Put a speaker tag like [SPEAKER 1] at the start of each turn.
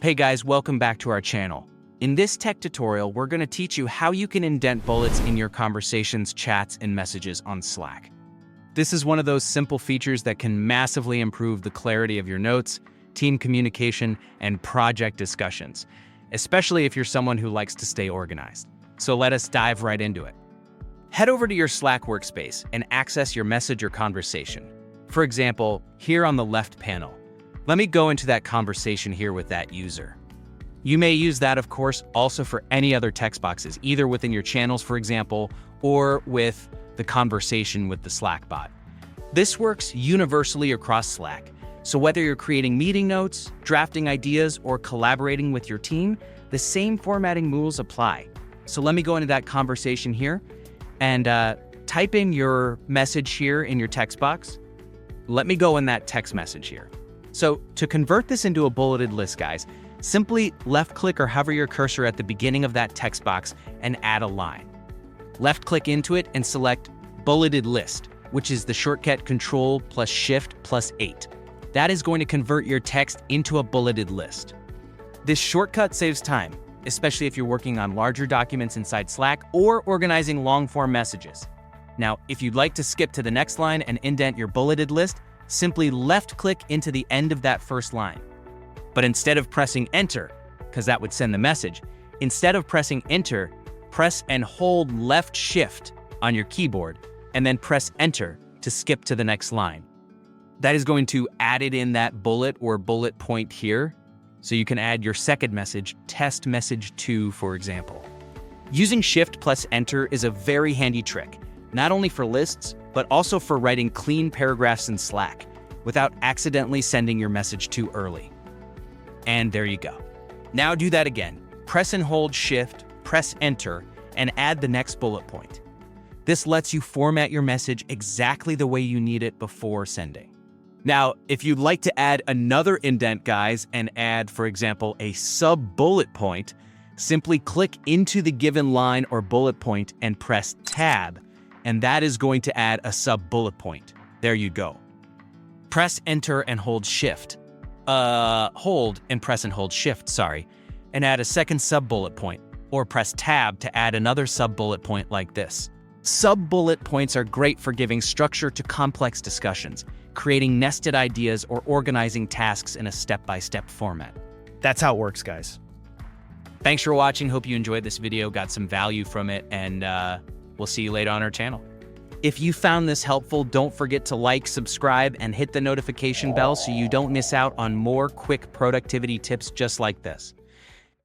[SPEAKER 1] Hey guys, welcome back to our channel. In this tech tutorial, we're going to teach you how you can indent bullets in your conversations, chats, and messages on Slack. This is one of those simple features that can massively improve the clarity of your notes, team communication, and project discussions, especially if you're someone who likes to stay organized. So let us dive right into it. Head over to your Slack workspace and access your message or conversation. For example, here on the left panel. Let me go into that conversation here with that user. You may use that, of course, also for any other text boxes, either within your channels, for example, or with the conversation with the Slack bot. This works universally across Slack. So whether you're creating meeting notes, drafting ideas, or collaborating with your team, the same formatting rules apply. So let me go into that conversation here and type in your message here in your text box. Let me go in that text message here. So to convert this into a bulleted list, guys, simply left-click or hover your cursor at the beginning of that text box and add a line. Left-click into it and select Bulleted List, which is the shortcut Control plus Shift plus 8. That is going to convert your text into a bulleted list. This shortcut saves time, especially if you're working on larger documents inside Slack or organizing long-form messages. Now, if you'd like to skip to the next line and indent your bulleted list, simply left-click into the end of that first line. But instead of pressing Enter, because that would send the message, instead of pressing Enter, press and hold left Shift on your keyboard, and then press Enter to skip to the next line. That is going to add it in that bullet or bullet point here, so you can add your second message, test message 2, for example. Using Shift plus Enter is a very handy trick, not only for lists, but also for writing clean paragraphs in Slack without accidentally sending your message too early. And there you go. Now do that again. Press and hold Shift, press Enter, and add the next bullet point. This lets you format your message exactly the way you need it before sending. Now, if you'd like to add another indent, guys, and add, for example, a sub-bullet point, simply click into the given line or bullet point and press Tab, and that is going to add a sub-bullet point. There you go. Press Enter and hold Shift. Hold and press and hold Shift, sorry, and add a second sub-bullet point, or press Tab to add another sub-bullet point like this. Sub-bullet points are great for giving structure to complex discussions, creating nested ideas, or organizing tasks in a step-by-step format.
[SPEAKER 2] That's how it works, guys.
[SPEAKER 1] Thanks for watching. Hope you enjoyed this video, got some value from it, and we'll see you later on our channel. If you found this helpful, don't forget to like, subscribe, and hit the notification bell so you don't miss out on more quick productivity tips just like this.